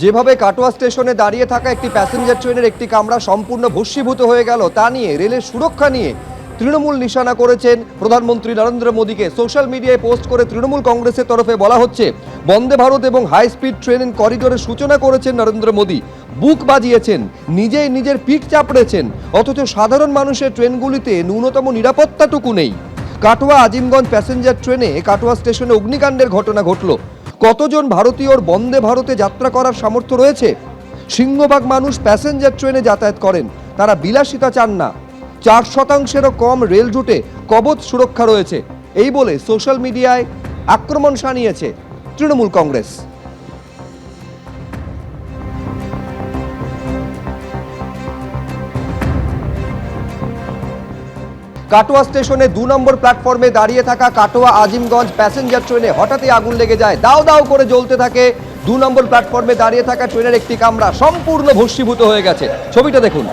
যেভাবে কাটোয়া স্টেশনে দাঁড়িয়ে থাকা একটি প্যাসেঞ্জার ট্রেনের একটি কামরা সম্পূর্ণ ভস্মীভূত হয়ে গেল, তা নিয়ে রেলের সুরক্ষা নিয়ে তৃণমূল নিশানা করেছেন প্রধানমন্ত্রী নরেন্দ্র মোদীকে। সোশ্যাল মিডিয়ায় পোস্ট করে তৃণমূল কংগ্রেসের তরফে বলা হচ্ছে, বন্দে ভারত এবং হাই স্পিড ট্রেন করিডোরের সূচনা করেছেন নরেন্দ্র মোদী, বুক বাজিয়েছেন, নিজেই নিজের পিঠ চাপড়েছেন, অথচ সাধারণ মানুষের ট্রেনগুলিতে ন্যূনতম নিরাপত্তাটুকু নেই। কাটোয়া আজিমগঞ্জ প্যাসেঞ্জার ট্রেনে কাটোয়া স্টেশনে অগ্নিকাণ্ডের ঘটনা ঘটল। কতজন ভারতীয়র বন্দে ভারতে যাত্রা করার সামর্থ্য রয়েছে? সিংহভাগ মানুষ প্যাসেঞ্জার ট্রেনে যাতায়াত করেন, তারা বিলাসিতা চান না। 4%-এরও কম রেল রুটে কবচ সুরক্ষা রয়েছে, এই বলে সোশ্যাল মিডিয়ায় আক্রমণ শানিয়েছে তৃণমূল কংগ্রেস। কাটোয়া স্টেশনে 2 নম্বর প্ল্যাটফর্মে দাঁড়িয়ে থাকা কাটোয়া আজিমগঞ্জ প্যাসেঞ্জার ট্রেনে হঠাৎই আগুন লেগে যায়। দাও দাও করে জ্বলতে থাকে 2 নম্বর প্ল্যাটফর্মে দাঁড়িয়ে থাকা ট্রেনের একটি কামরা সম্পূর্ণ ভস্মীভূত হয়ে গেছে। ছবিটা দেখুন।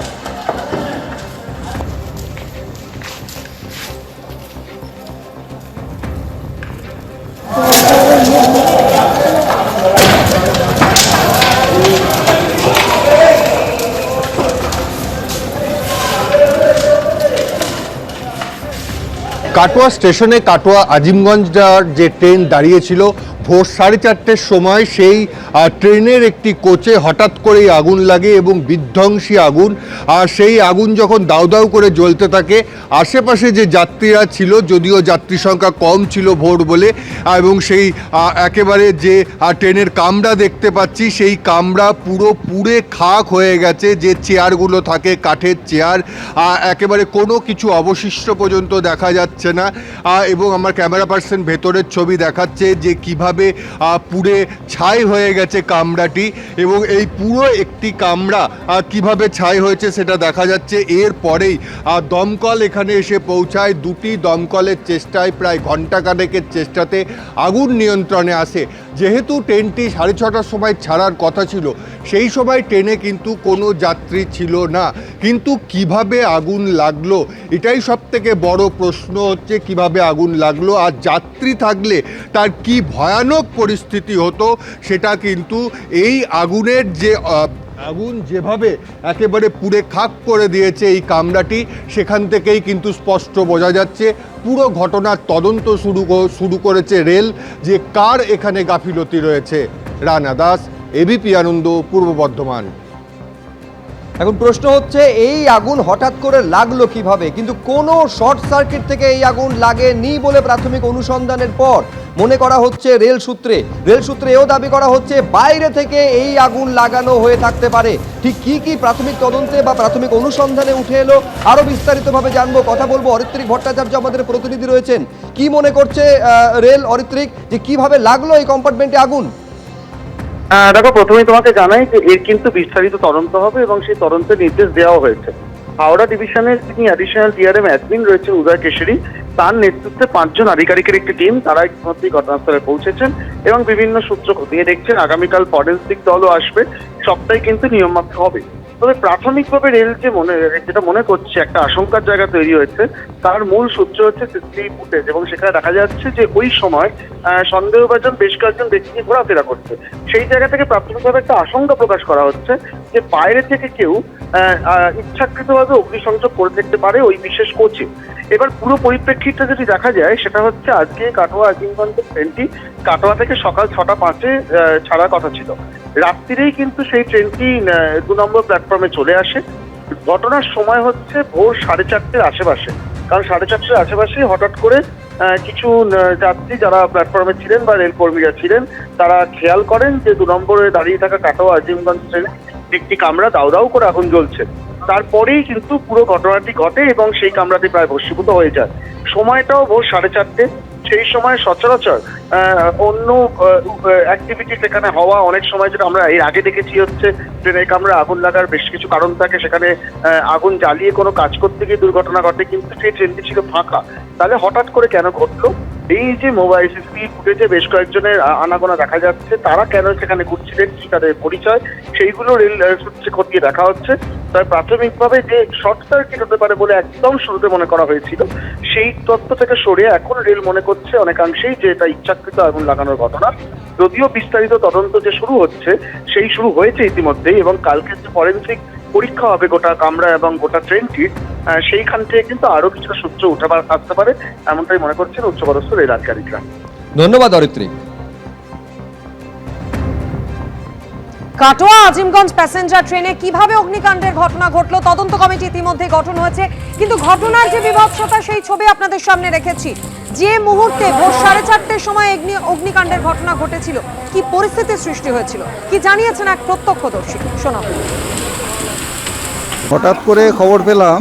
কাটোয়া স্টেশনে কাটোয়া আজিমগঞ্জ যে ট্রেন দাঁড়িয়েছিল ভোর 4:30-র সময়, সেই ট্রেনের একটি কোচে হঠাৎ করেই আগুন লাগে এবং বিধ্বংসী আগুন। আর সেই আগুন যখন দাউ দাউ করে জ্বলতে থাকে, আশেপাশে যে যাত্রীরা ছিল, যদিও যাত্রী সংখ্যা কম ছিল ভোর বলে, এবং সেই একেবারে যে ট্রেনের কামরা দেখতে পাচ্ছি, সেই কামরা পুরো পুড়ে খাক হয়ে গেছে। যে চেয়ারগুলো থাকে, কাঠের চেয়ার, একেবারে কোনো কিছু অবশিষ্ট পর্যন্ত দেখা যাচ্ছে না। এবং আমার ক্যামেরা পার্সন ভেতরের ছবি দেখাচ্ছে যে কিভাবে পুড়ে ছাই হয়ে গেছে কামরাটি, এবং এই পুরো একটি কামরা কিভাবে ছাই হয়েছে সেটা দেখা যাচ্ছে। এরপরেই দমকল এখানে এসে পৌঁছায়। 2টি দমকলের চেষ্টায়, প্রায় ঘণ্টাখানেকের চেষ্টাতে আগুন নিয়ন্ত্রণে আসে। যেহেতু ট্রেনটি 6:30টার সময় ছাড়ার কথা ছিল, সেই সময় ট্রেনে কিন্তু কোনো যাত্রী ছিল না। কিন্তু কিভাবে আগুন লাগলো, এটাই সবথেকে বড় প্রশ্ন হচ্ছে, কিভাবে আগুন লাগলো। আর যাত্রী থাকলে তার কি ভয়ানক পরিস্থিতি হতো, সেটা কিন্তু এই আগুনের যে আগুন যেভাবে একেবারে পুড়ে খাক করে দিয়েছে এই কামরাটি, সেখান থেকেই কিন্তু স্পষ্ট বোঝা যাচ্ছে। পুরো ঘটনার তদন্ত শুরু করেছে রেল, যে কার এখানে গাফিলতি রয়েছে। রানা দাস, এবিপি আনন্দ, পূর্ব বর্ধমান। এখন প্রশ্ন হচ্ছে, এই আগুন হঠাৎ করে লাগলো কিভাবে? কিন্তু কোনো শর্ট সার্কিট থেকে এই আগুন লাগেনি বলে প্রাথমিক অনুসন্ধানের পর মনে করা হচ্ছে রেল সূত্রে এও দাবি করা হচ্ছে বাইরে থেকে এই আগুন লাগানো হয়ে থাকতে পারে। ঠিক কি প্রাথমিক তদন্তে বা প্রাথমিক অনুসন্ধানে উঠে এলো, আরো বিস্তারিতভাবে জানবো, কথা বলবো। অরিত্রিক ভট্টাচার্য আমাদের প্রতিনিধি রয়েছেন। কি মনে করছে রেল, অরিত্রিক, যে কিভাবে লাগলো এই কম্পার্টমেন্টে আগুন? দেখো, প্রথমেই তোমাকে জানাই যে এর কিন্তু বিস্তারিত তদন্ত হবে এবং সেই তদন্তের নির্দেশ দেওয়া হয়েছে। হাওড়া ডিভিশনের যিনি অ্যাডিশনাল ডিআরএম অ্যাডমিন রয়েছে উদয় কেশরী, তার নেতৃত্বে 5 জন আধিকারিকের একটি টিম, তারা ইতিমধ্যেই ঘটনাস্থলে পৌঁছেছেন এবং বিভিন্ন সূত্র খতিয়ে দেখছেন। আগামীকাল ফরেন্সিক দলও আসবে, সবটাই কিন্তু নিয়মমাফিক হবে। তবে প্রাথমিকভাবে রেল যেটা মনে করছে একটা আশঙ্কার জায়গা তৈরি হয়েছে, তার মূল সূত্র হচ্ছে সিসিটিভি ফুটেজ, এবং সেখানে দেখা যাচ্ছে যে ওই সময় সন্দেহভাজন বেশ কয়েকজন ব্যক্তি ঘোরাফেরা করছে। সেই জায়গা থেকে প্রাথমিকভাবে একটা আশঙ্কা প্রকাশ করা হচ্ছে যে বাইরে থেকে কেউ ইচ্ছাকৃতভাবে অগ্নিসংযোগ করে থাকতে পারে ওই বিশেষ কোচে। এবার পুরো পরিপ্রেক্ষিতটা যদি দেখা যায়, সেটা হচ্ছে আজকে কাটোয়া আজিমগঞ্জের ট্রেনটি কাটোয়া থেকে সকাল 6:05 ছাড়ার কথা ছিল। রাত্রিরেই কিন্তু সেই ট্রেনটি 2 নম্বর প্ল্যাটফর্মে চলে আসে। ঘটনার সময় হচ্ছে ভোর 4:30-র আশেপাশে, কারণ 4:30-র আশেপাশেই হঠাৎ করে কিছু যাত্রী যারা প্ল্যাটফর্মে ছিলেন বা রেল কর্মীরা ছিলেন, তারা খেয়াল করেন যে 2 নম্বরে দাঁড়িয়ে থাকা কাটোয়া আজিমগঞ্জ ট্রেনে একটি কামরা দাউ দাউ করে আগুন জ্বলছে। তারপরেই কিন্তু পুরো ঘটনাটি ঘটে এবং সেই কামরাটি প্রায় ভস্মীভূত হয়ে যায়। সময়টাও ভোর 4:30। সেই সময় সচরাচর অন্য অ্যাক্টিভিটি সেখানে হওয়া, অনেক সময় যেটা আমরা এর আগে দেখেছি হচ্ছে ট্রেনের কামরা আগুন লাগার বেশ কিছু কারণ থাকে, সেখানে আগুন জ্বালিয়ে কোনো কাজ করতে গিয়ে দুর্ঘটনা ঘটে, কিন্তু সেই ট্রেনটি ছিল ফাঁকা। তাহলে হঠাৎ করে কেন ঘটলো? এই যে মোবাইল সিসিটিভি ফুটেজে বেশ কয়েকজনের আনাগোনা দেখা যাচ্ছে, তারা কেন সেখানে ঘুরছিলেন, কি তাদের পরিচয়, সেইগুলো রেল সূত্রে খতিয়ে দেখা হচ্ছে। তবে প্রাথমিকভাবে যে শর্ট সার্কিট হতে পারে বলে একদম শুরুতে মনে করা হয়েছিল, সেই তথ্য থেকে সরে এখন রেল মনে করছে অনেকাংশেই যে এটা ইচ্ছাকৃত আগুন লাগানোর ঘটনা। যদিও বিস্তারিত তদন্ত যে শুরু হচ্ছে, সেই শুরু হয়েছে ইতিমধ্যেই, এবং কালকে যে ফরেন্সিক পরীক্ষা হবে গোটা কামরা এবং গোটা ট্রেনটির, সেইখান থেকে কিন্তু আরো কিছুটা সূত্র আসতে পারে, এমনটাই মনে করছেন উচ্চপদস্থ রেল আধিকারিকরা। ধন্যবাদ অরিত্রী। কাটোয়া আজিমগঞ্জ প্যাসেঞ্জার ট্রেনে কিভাবে অগ্নিকাণ্ডের ঘটনা ঘটলো তদন্ত কমিটি ইতিমধ্যে গঠন হয়েছে, কিন্তু ঘটনার যে বিভৎসতা সেই ছবি আপনাদের সামনে রেখেছি। যে মুহূর্তে ভোর 4:30টার সময় অগ্নিকাণ্ডের ঘটনা ঘটেছিল, কি পরিস্থিতির সৃষ্টি হয়েছিল, কি জানিয়েছেন এক প্রত্যক্ষদর্শী, শোনাব। হঠাৎ করে খবর পেলাম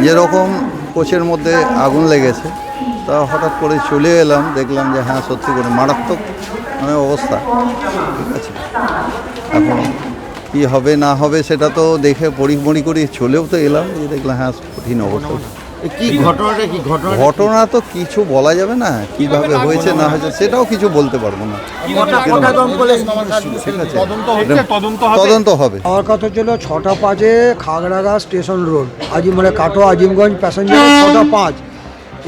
যেরকম কোচের মধ্যে আগুন লেগেছে, তা হঠাৎ করে চলে এলাম, দেখলাম যে হ্যাঁ সত্যি করে মারাত্মক অবস্থা। ঠিক আছে, এখন কী হবে না হবে সেটা তো দেখে পরিমরি করে চলেও তো এলাম, দেখলাম হ্যাঁ কঠিন অবস্থা। কি ঘটনাটা কি ঘটনা তো কিছু বলা যাবে না, কিভাবে হয়েছে না হয়েছে সেটাও কিছু বলতে পারবো না। ঠিক আছে, তদন্ত হবে। আমার কথা ছিল 6:05 খাগড়াগা স্টেশন রোড, মানে কাটোয়া আজিমগঞ্জ প্যাসেঞ্জার 6:05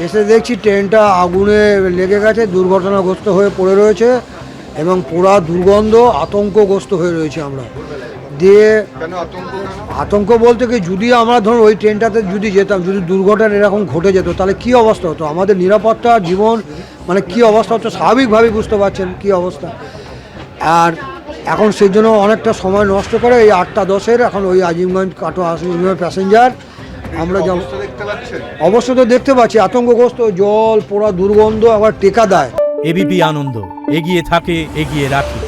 এসে দেখছি ট্রেনটা আগুনে লেগে গেছে, দুর্ঘটনাগ্রস্ত হয়ে পড়ে রয়েছে এবং পুরা দুর্গন্ধ, আতঙ্কগ্রস্ত হয়ে রয়েছে আমরা। দিয়ে আতঙ্ক বলতে কি, যদি আমরা ধরুন ওই ট্রেনটাতে যদি যেতাম, যদি দুর্ঘটনা এরকম ঘটে যেত তাহলে কি অবস্থা হতো, আমাদের নিরাপত্তা জীবন মানে কি অবস্থা হতো স্বাভাবিকভাবেই বুঝতে পারছেন কি অবস্থা। আর এখন সেই জন্য অনেকটা সময় নষ্ট করে এই 8:10 এখন ওই আজিমগঞ্জ কাটোয়া আজিমগঞ্জ প্যাসেঞ্জার আমরা অবশ্য তো দেখতে পাচ্ছি আতঙ্কগ্রস্ত, জল পোড়া দুর্গন্ধ, আবার টেকা দেয়। এবিপি আনন্দ এগিয়ে থাকে, এগিয়ে রাখে।